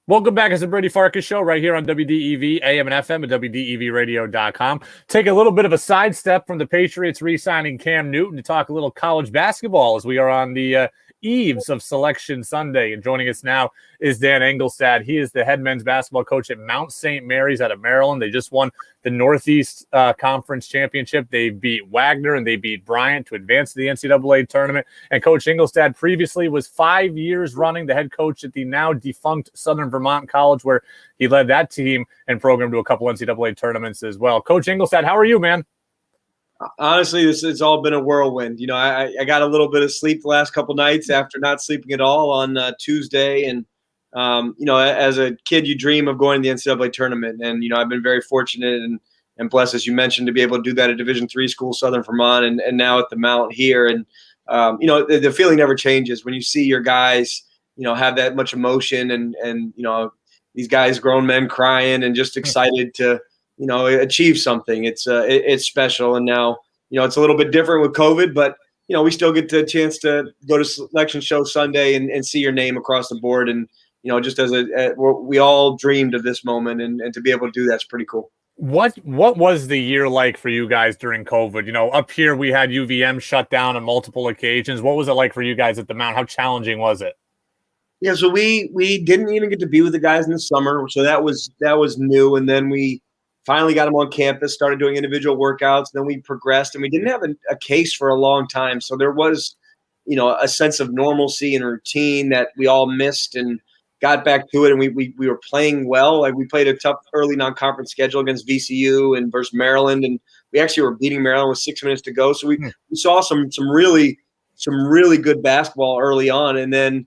Welcome back. It's the Brady Farkas Show right here on WDEV, AM and FM at WDEVradio.com. Take a little bit of a sidestep from the Patriots re-signing Cam Newton to talk a little college basketball as we are on the eves of Selection Sunday. And joining us now is Dan Engelstad. He is the head men's basketball coach at Mount St. Mary's out of Maryland. They just won the Northeast Conference Championship. They beat Wagner and they beat Bryant to advance to the NCAA Tournament. And Coach Engelstad previously was 5 years running the head coach at the now defunct Southern Vermont College, where he led that team and program to a couple NCAA tournaments as well. Coach Engelstad, how are you, man? Honestly, it's all been a whirlwind. You know, I got a little bit of sleep the last couple nights after not sleeping at all on Tuesday. And, you know, as a kid, you dream of going to the NCAA tournament. And, you know, I've been very fortunate and blessed, as you mentioned, to be able to do that at Division III school, Southern Vermont, and now at the Mount here. And, you know, the feeling never changes when you see your guys, you know, have that much emotion and you know, these guys, grown men crying and just excited to, you know, achieve something. It's special. And now, you know, it's a little bit different with COVID, but, you know, we still get the chance to go to Selection Show Sunday and see your name across the board. And, you know, just as we all dreamed of this moment, and to be able to do that's pretty cool. What was the year like for you guys during COVID? You know, up here we had UVM shut down on multiple occasions. What was it like for you guys at the Mount? How challenging was it? Yeah, so we didn't even get to be with the guys in the summer, so that was new. And then we finally got them on campus, started doing individual workouts. Then we progressed, and we didn't have a case for a long time. So there was, you know, a sense of normalcy and routine that we all missed, and got back to it. And we were playing well. Like, we played a tough early non-conference schedule against VCU and versus Maryland, and we actually were beating Maryland with 6 minutes to go. So we saw some really good basketball early on. And then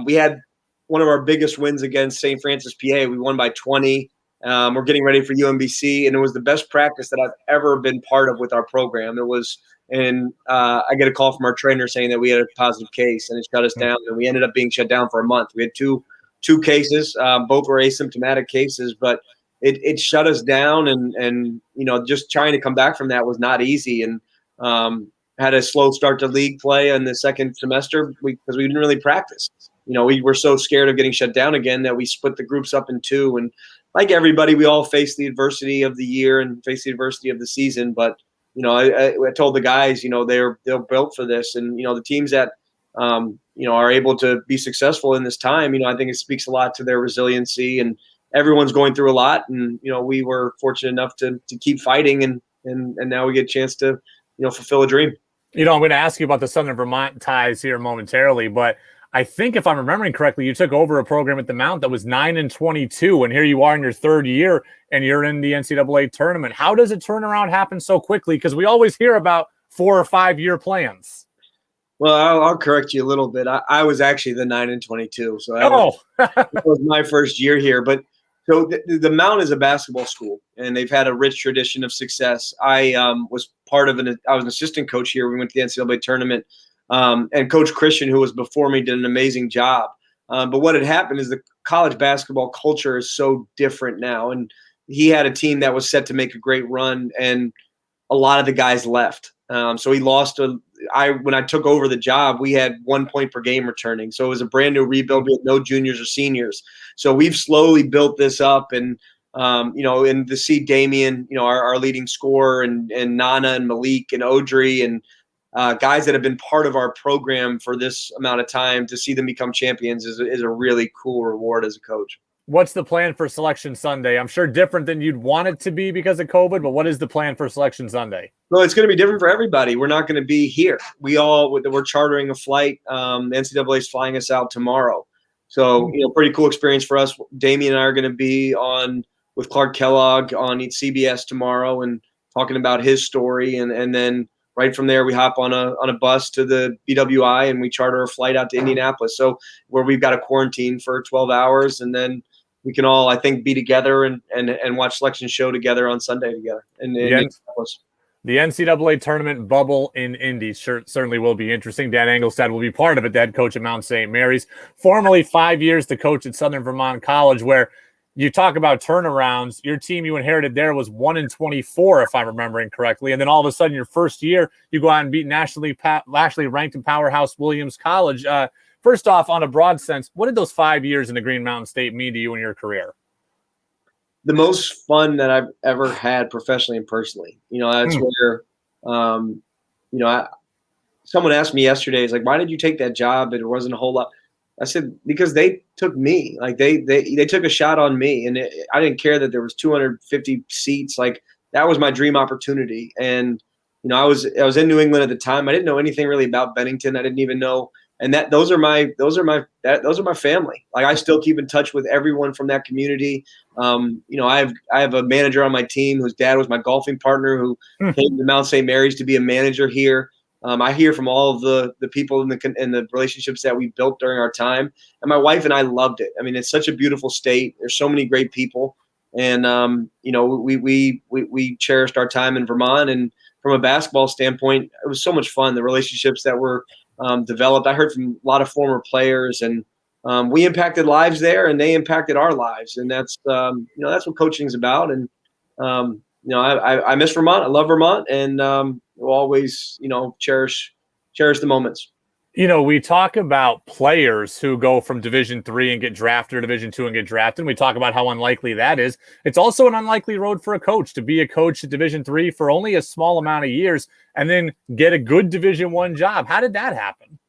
we had one of our biggest wins against St. Francis, PA. We won by 20. We're getting ready for UMBC, and it was the best practice that I've ever been part of with our program. It was, and I get a call from our trainer saying that we had a positive case, and it shut us down. And we ended up being shut down for a month. We had two cases, both were asymptomatic cases, but it shut us down. And you know, just trying to come back from that was not easy. And had a slow start to league play in the second semester because we didn't really practice. You know, we were so scared of getting shut down again that we split the groups up in two. And like everybody, we all face the adversity of the year and face the adversity of the season. But, you know, I told the guys, you know, they're built for this. And, you know, the teams that, you know, are able to be successful in this time, you know, I think it speaks a lot to their resiliency, and everyone's going through a lot. And, you know, we were fortunate enough to keep fighting, and now we get a chance to, you know, fulfill a dream. You know, I'm going to ask you about the Southern Vermont ties here momentarily, but I think if I'm remembering correctly, you took over a program at the Mount that was 9-22, and here you are in your third year, and you're in the NCAA tournament. How does a turnaround happen so quickly? Because we always hear about 4 or 5 year plans. Well, I'll correct you a little bit. I was actually the 9-22, so that was my first year here. But so the Mount is a basketball school, and they've had a rich tradition of success. I was I was an assistant coach here. We went to the NCAA tournament. And Coach Christian, who was before me, did an amazing job. But what had happened is the college basketball culture is so different now. And he had a team that was set to make a great run, and a lot of the guys left. So he lost. When I took over the job, we had 1 point per game returning. So it was a brand new rebuild. We had no juniors or seniors. So we've slowly built this up, and you know, and to see Damian, you know, our leading scorer, and Nana and Malik and Odri, and guys that have been part of our program for this amount of time, to see them become champions is a really cool reward as a coach. What's the plan for Selection Sunday? I'm sure different than you'd want it to be because of COVID, but what is the plan for Selection Sunday? Well, it's going to be different for everybody. We're not going to be here. We're chartering a flight. NCAA is flying us out tomorrow. So, you know, pretty cool experience for us. Damian and I are going to be on with Clark Kellogg on CBS tomorrow, and talking about his story. And then right from there, we hop on a bus to the BWI, and we charter a flight out to Indianapolis. So where we've got a quarantine for 12 hours, and then we can all, I think, be together and watch Selection Show together on Sunday together. The NCAA tournament bubble in Indy certainly will be interesting. Dan Engelstad will be part of it, the head coach at Mount St. Mary's. Formerly 5 years the coach at Southern Vermont College, where you talk about turnarounds. Your team you inherited there was 1-24, if I'm remembering correctly. And then all of a sudden, your first year, you go out and beat nationally ranked in powerhouse Williams College. First off, on a broad sense, what did those 5 years in the Green Mountain State mean to you in your career? The most fun that I've ever had professionally and personally. That's where, someone asked me yesterday, it's like, why did you take that job? And it wasn't a whole lot. I said, because they took me, like they took a shot on me, and I didn't care that there was 250 seats. Like, that was my dream opportunity. And, I was in New England at the time. I didn't know anything really about Bennington. I didn't even know. And those are my family. Like, I still keep in touch with everyone from that community. I have a manager on my team whose dad was my golfing partner, who came to Mount St. Mary's to be a manager here. I hear from all of the people in the relationships that we built during our time, and my wife and I loved it. I mean, it's such a beautiful state. There's so many great people, and we cherished our time in Vermont. And from a basketball standpoint, it was so much fun. The relationships that were developed. I heard from a lot of former players, and we impacted lives there, and they impacted our lives. And that's what coaching is about. And I miss Vermont. I love Vermont, and we'll always cherish the moments. We talk about players who go from Division III and get drafted, or Division II and get drafted. And we talk about how unlikely that is. It's also an unlikely road for a coach to be a coach at Division III for only a small amount of years and then get a good Division I job. How did that happen?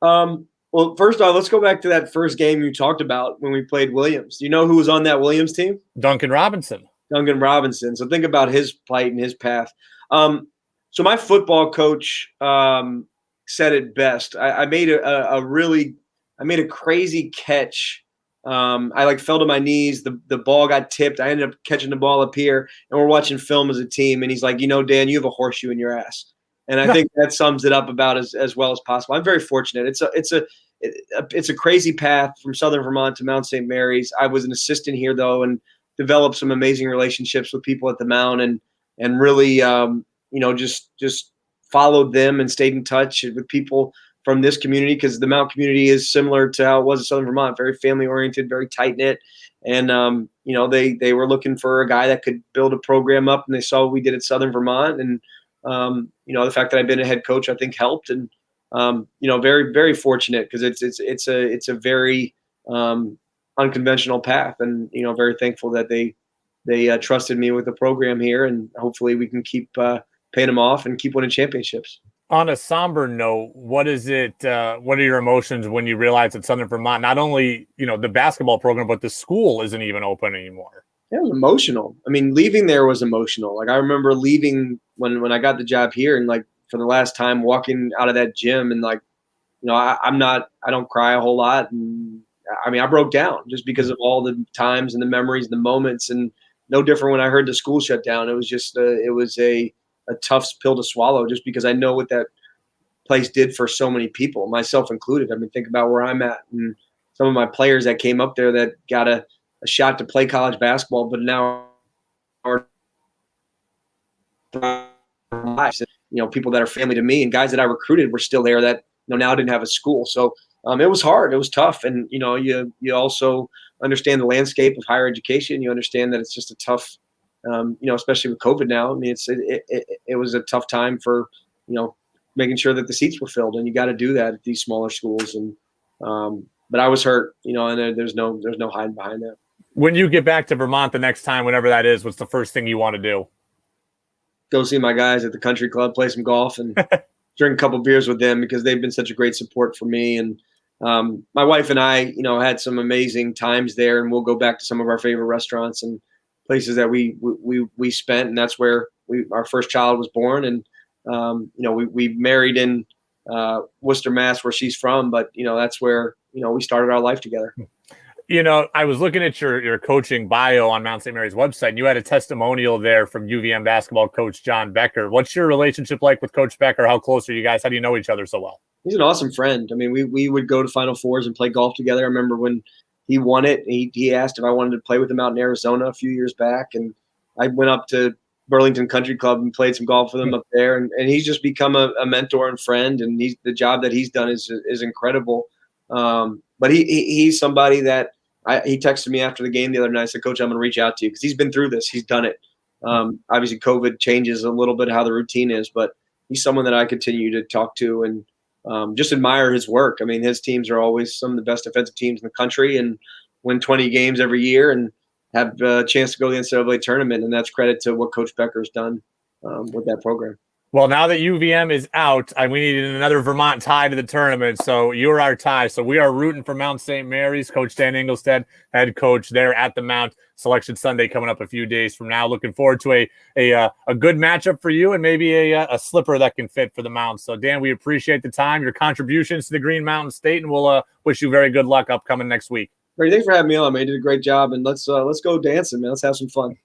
Well, first off, let's go back to that first game you talked about when we played Williams. Do you know who was on that Williams team? Duncan Robinson. So think about his plight and his path. So my football coach said it best. I made a crazy catch. I fell to my knees. The ball got tipped. I ended up catching the ball up here, and we're watching film as a team. And he's like, Dan, you have a horseshoe in your ass. And I think that sums it up about as well as possible. I'm very fortunate. It's a crazy path from Southern Vermont to Mount St. Mary's. I was an assistant here though, and developed some amazing relationships with people at the Mount, and really just followed them and stayed in touch with people from this community, because the Mount community is similar to how it was in Southern Vermont, very family oriented, very tight knit. And they were looking for a guy that could build a program up, and they saw what we did at Southern Vermont. And the fact that I've been a head coach, I think, helped. And very, very fortunate, because it's a very unconventional path, and very thankful that they trusted me with the program here, and hopefully we can keep paying them off and keep winning championships. On a somber note, what is it? What are your emotions when you realize that Southern Vermont, not only the basketball program, but the school isn't even open anymore? It was emotional. I mean, leaving there was emotional. Like, I remember leaving when I got the job here, and for the last time walking out of that gym, and I don't cry a whole lot. And I mean, I broke down just because of all the times and the memories and the moments. And no different when I heard the school shut down. It was just a tough pill to swallow, just because I know what that place did for so many people, myself included. I mean, think about where I'm at, and some of my players that came up there that got a shot to play college basketball, but now are lives. People that are family to me, and guys that I recruited were still there that now didn't have a school. So it was hard. It was tough. And you also understand the landscape of higher education. You understand that it's just a tough, especially with COVID now. I mean, it was a tough time for making sure that the seats were filled, and you got to do that at these smaller schools. And but I was hurt, and there's no hiding behind that. When you get back to Vermont the next time, whenever that is, what's the first thing you want to do? Go see my guys at the country club, play some golf, and drink a couple beers with them, because they've been such a great support for me. And my wife and I, had some amazing times there, and we'll go back to some of our favorite restaurants and places that we spent. And that's where our first child was born. And, we married in Worcester, Mass, where she's from, but that's where, we started our life together. I was looking at your coaching bio on Mount St. Mary's website, and you had a testimonial there from UVM basketball coach John Becker. What's your relationship like with Coach Becker? How close are you guys? How do you know each other so well? He's an awesome friend. I mean, we would go to Final Fours and play golf together. I remember when he won it, he asked if I wanted to play with him out in Arizona a few years back, and I went up to Burlington Country Club and played some golf with him up there. And he's just become a mentor and friend, and the job that he's done is incredible. But he's somebody that he texted me after the game the other night. I said, Coach, I'm going to reach out to you, because he's been through this. He's done it. Obviously, COVID changes a little bit how the routine is, but he's someone that I continue to talk to. And just admire his work. I mean, his teams are always some of the best defensive teams in the country and win 20 games every year and have a chance to go to the NCAA tournament. And that's credit to what Coach Becker's done with that program. Well, now that UVM is out, we needed another Vermont tie to the tournament. So you're our tie. So we are rooting for Mount St. Mary's. Coach Dan Engelstad, head coach there at the Mount. Selection Sunday coming up a few days from now. Looking forward to a good matchup for you and maybe a slipper that can fit for the Mount. So, Dan, we appreciate the time, your contributions to the Green Mountain State, and we'll wish you very good luck upcoming next week. Great. Thanks for having me on, man. You did a great job, and let's go dancing, man. Let's have some fun.